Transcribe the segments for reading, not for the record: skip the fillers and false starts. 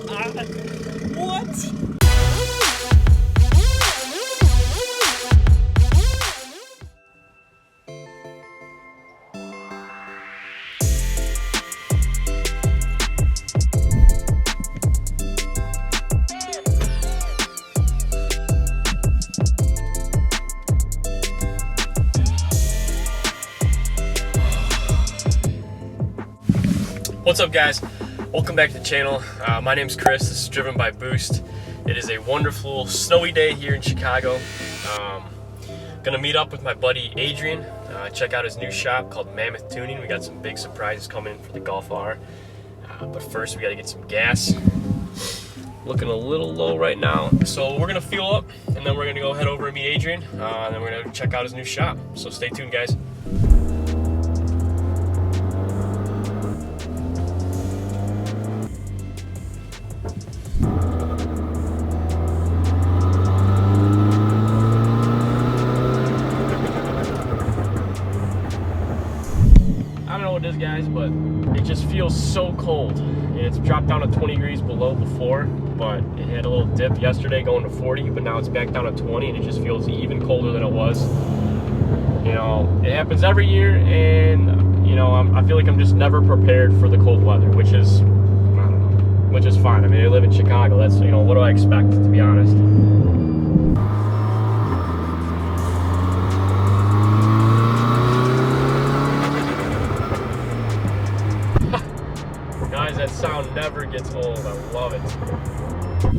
What? What's up, guys? Welcome back to the channel. My name's Chris. This is Driven by Boost. It is a wonderful snowy day here in Chicago. Gonna meet up with my buddy Adrian, check out his new shop called Mammoth Tuning. We got some big surprises coming for the Golf R. But first we gotta get some gas. Looking a little low right now. So we're gonna fuel up and then we're gonna go head over and meet Adrian. And then we're gonna check out his new shop. So stay tuned, guys. Guys, but it just feels so cold. It's dropped down to 20 degrees below before, but it had a little dip yesterday going to 40, but now it's back down to 20 and it just feels even colder than it was. You know, it happens every year, and you know, I feel like I'm just never prepared for the cold weather, which is, I don't know, which is fine. I mean, I live in Chicago. That's, you know, what do I expect, to be honest? Guys, that sound never gets old. I love it.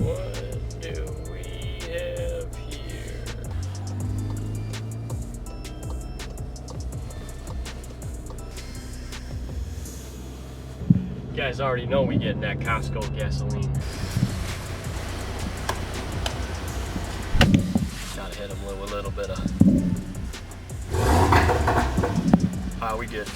What do we have here? You guys already know we get that Costco gasoline. Gotta hit them with a little bit of... we good.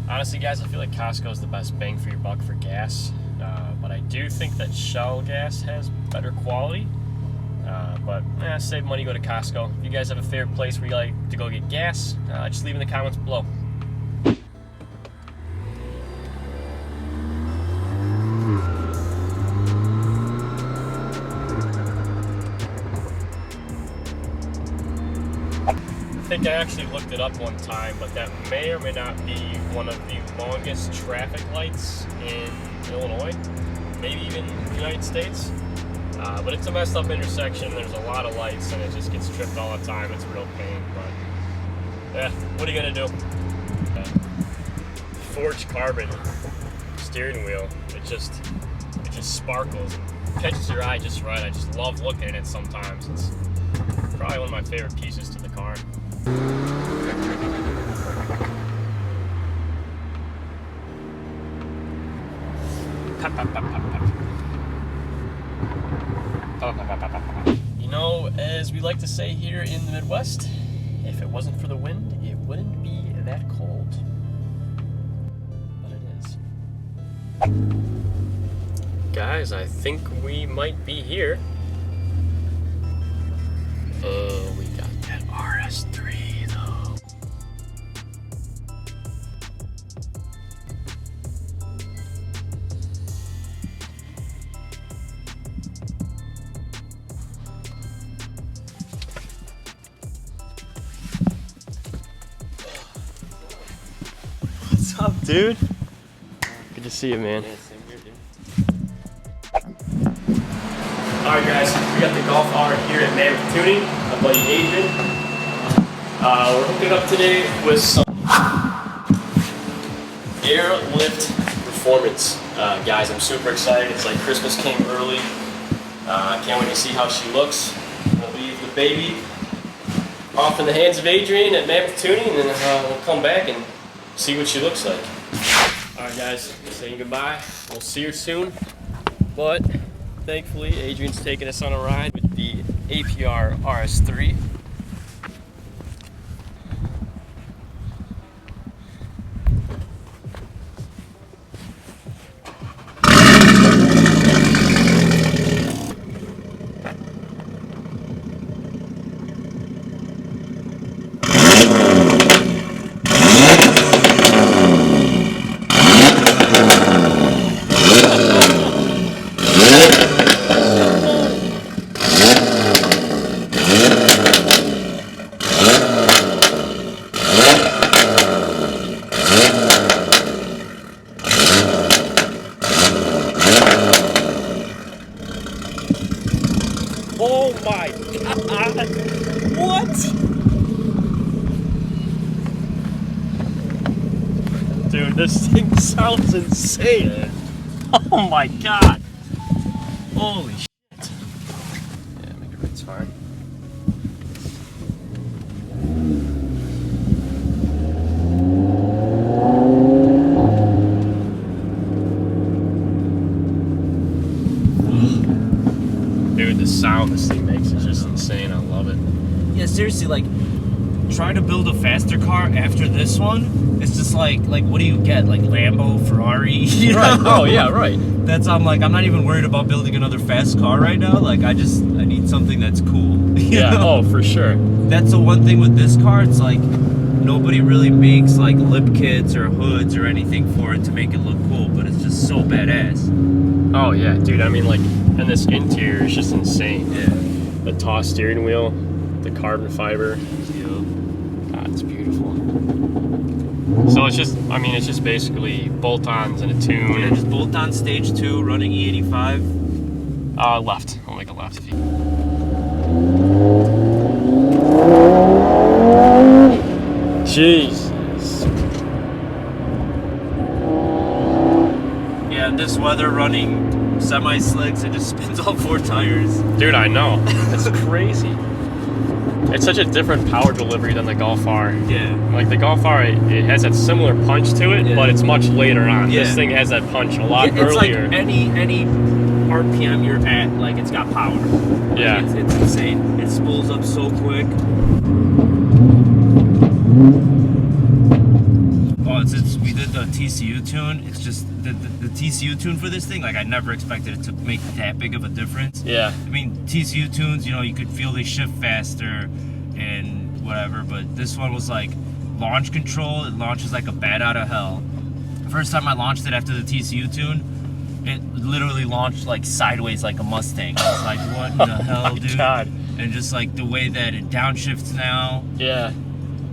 Honestly, guys, I feel like Costco is the best bang for your buck for gas, but I do think that Shell gas has better quality. But save money, go to Costco. If you guys have a favorite place where you like to go get gas, just leave in the comments below. I think I actually looked it up one time, but that may or may not be one of the longest traffic lights in Illinois, maybe even the United States. But it's a messed up intersection. There's a lot of lights and it just gets tripped all the time. It's a real pain, but yeah, what are you gonna do? Forged carbon steering wheel. It just sparkles and catches your eye just right. I just love looking at it sometimes. It's probably one of my favorite pieces to the car. You know, as we like to say here in the Midwest, if it wasn't for the wind, it wouldn't be that cold. But it is. Guys, I think we might be here. And we got that RS3 though. What's up, dude? Good to see you, man. Yeah, same here, dude. Alright, guys, we got the Golf R here at Mammoth Tuning. My buddy Adrian. We're hooking up today with some airlift performance. Guys, I'm super excited. It's like Christmas came early. Can't wait to see how she looks. We'll leave the baby off in the hands of Adrian at Mammoth Tuning, and then we'll come back and see what she looks like. Alright, guys, saying goodbye. We'll see her soon. But thankfully, Adrian's taking us on a ride with the APR RS3. my god! What? Dude, this thing sounds insane. Oh my god! Holy shit! Yeah, make it it's fine. Dude, the sound this thing makes is just insane. I love it. Yeah, seriously, like, trying to build a faster car after this one, it's just like what do you get? Like Lambo, Ferrari? You Right. know? Oh, yeah, right. That's, I'm not even worried about building another fast car right now. Like, I need something that's cool. You Yeah, know? oh, for sure. That's the one thing with this car, it's like, nobody really makes, like, lip kits or hoods or anything for it to make it look cool, but it's just so badass. Oh, yeah, dude, I mean, like, and this interior is just insane. Yeah. The toss steering wheel, the carbon fiber. Yeah. God, it's beautiful. So it's just, I mean, it's just basically bolt-ons and a tune. Yeah, just bolt on stage 2, running E85. Left. I'll make a left. Jesus. Yeah, this weather running semi-slicks, it just spins all 4 tires. Dude, I know. It's crazy. It's such a different power delivery than the Golf R. Yeah. Like the Golf R, it has that similar punch to it, Yeah. but it's much later on. Yeah. This thing has that punch a lot It's earlier. like any RPM you're at, like it's got power. Like, Yeah. it's insane. It spools up so quick. Oh, we did the TCU tune. It's just the TCU tune for this thing. Like I never expected it to make that big of a difference. Yeah. I mean, TCU tunes, you know, you could feel they shift faster and whatever, but this one was like launch control. It launches like a bat out of hell. First time I launched it after the TCU tune, it literally launched like sideways like a Mustang. I was like, what in the hell, dude? God. And just like the way that it downshifts now. Yeah.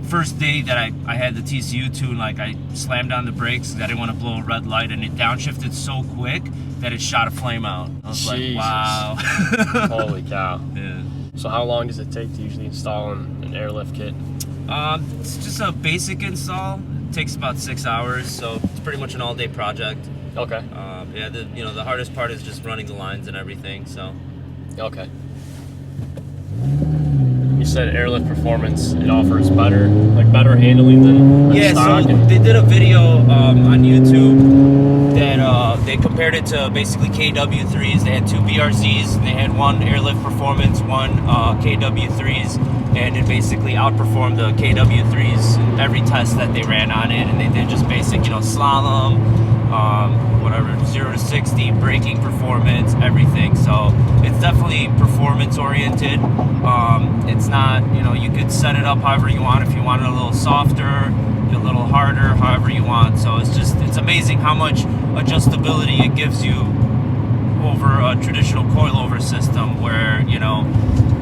First day that I had the TCU tune, like I slammed on the brakes because I didn't want to blow a red light, and it downshifted so quick that it shot a flame out. I was Jesus. like, wow. Holy cow. Yeah. So how long does it take to usually install an airlift kit? It's just a basic install. It takes about 6 hours, so it's pretty much an all-day project. Okay. Yeah, the hardest part is just running the lines and everything. So. Okay. You said airlift performance, it offers better handling than stock. So they did a video on YouTube that they compared it to basically KW3s. They had 2 BRZs, and they had one airlift performance, one KW3s, and it basically outperformed the KW3s in every test that they ran on it. And they did just basic, you know, slalom, whatever, 0 to 60, braking performance, everything. So it's definitely performance oriented. It's not, you know, you could set it up however you want. If you want it a little softer, a little harder, however you want. So it's amazing how much adjustability it gives you over a traditional coilover system where, you know,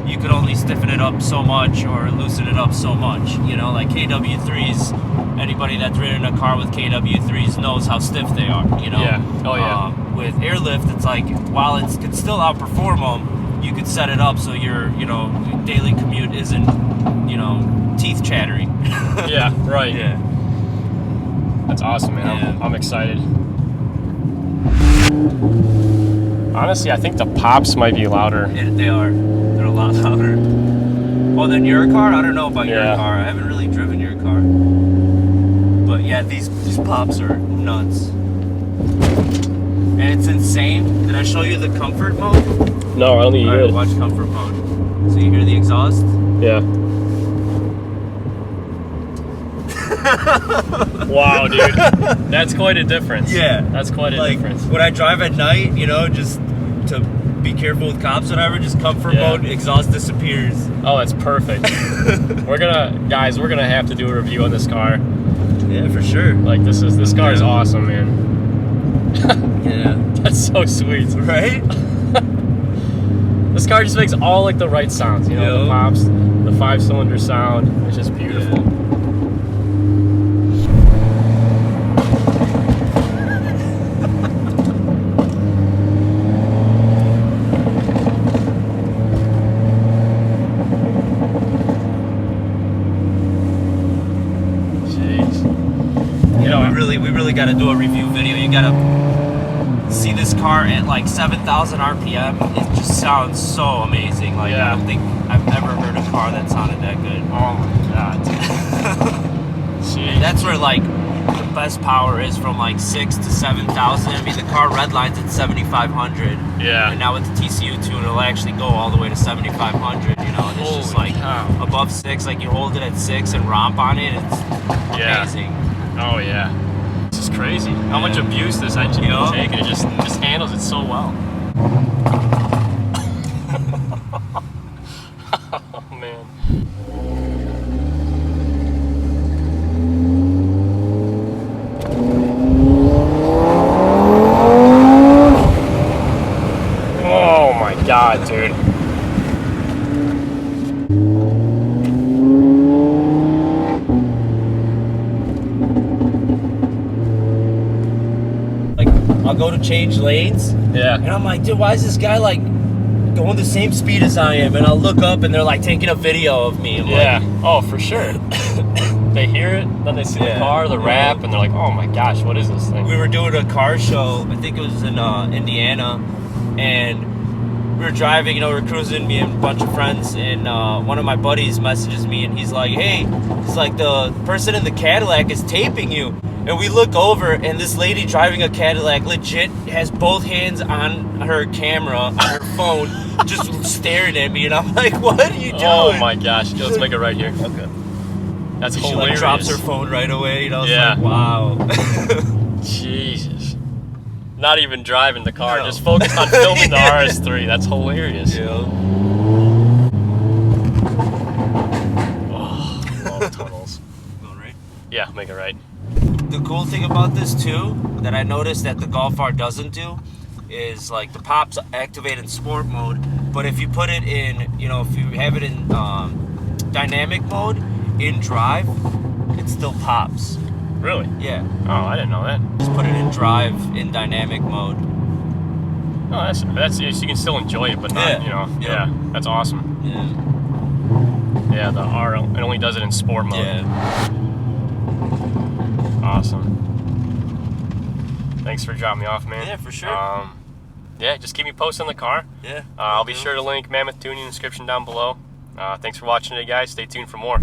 you could only stiffen it up so much or loosen it up so much. You know, like KW3s, anybody that's ridden a car with KW3s knows how stiff they are, you know? Yeah. Oh, yeah. With airlift, it's like, while it could still outperform them, you could set it up so your, you know, daily commute isn't, you know, teeth chattering. Yeah, right. Yeah. That's awesome, man. Yeah. I'm excited. Honestly, I think the pops might be louder. Yeah, they are. They're a lot louder. Well, than your car? I don't know about your car. I haven't really driven your car. But yeah, these pops are nuts. And it's insane. Did I show you the comfort mode? No, I don't think you did. Watch comfort mode. So you hear the exhaust? Yeah. Wow, dude. That's quite a difference. Yeah. That's quite a difference. When I drive at night, you know, just to be careful with cops or whatever, just comfort mode, exhaust disappears. Oh, that's perfect. We're gonna have to do a review on this car. Yeah, for sure. Like this car is awesome, man. Yeah. That's so sweet. Right? This car just makes all like the right sounds, you know, the pops, the 5-cylinder sound. It's just beautiful. Yeah. really got to do a review video. You got to see this car at like 7,000 RPM. It just sounds so amazing. Like, I don't think I've ever heard a car that sounded that good. Oh my god. And that's where like the best power is, from like 6,000 to 7,000. I mean, the car redlines at 7,500. Yeah. And now with the TCU tune, it'll actually go all the way to 7,500. You know, and it's just like above 6. Like you hold it at 6 and romp on it. It's amazing. Oh yeah. This is crazy. How much abuse this engine can take, and it just handles it so well. Oh man. Oh my god, dude. Like, I'll go to change lanes. Yeah. And I'm like, dude, why is this guy like going the same speed as I am? And I'll look up and they're like taking a video of me. I'm like, oh, for sure. They hear it, then they see the car, the wrap, and they're like, oh my gosh, what is this thing? We were doing a car show, I think it was in Indiana, and we were driving, you know, we were cruising, me and a bunch of friends, and one of my buddies messages me, and he's like, hey, he's like, the person in the Cadillac is taping you. And we look over, and this lady driving a Cadillac legit has both hands on her camera, on her phone, just staring at me, and I'm like, what are you doing? Oh my gosh, let's make it right here. Okay. That's She hilarious. like drops her phone right away, you know, it's like, wow. Jesus. Not even driving the car, No. just focus on filming the RS3. That's hilarious. Yeah. Oh, love tunnels. Going right? Yeah, make it right. The cool thing about this too, that I noticed that the Golf R doesn't do, is like the pops activate in sport mode, but if you put it in, you know, if you have it in dynamic mode, in drive, it still pops. Really? Yeah. Oh, I didn't know that. Just put it in drive in dynamic mode. Oh, that's you can still enjoy it, but not, you know. Yep. Yeah, that's awesome. Yeah. Yeah, the R, it only does it in sport mode. Yeah. Awesome. Thanks for dropping me off, man. Yeah, for sure. Yeah, just keep me posted on the car. Yeah. I'll be sure to link Mammoth Tuning in the description down below. Thanks for watching today, guys. Stay tuned for more.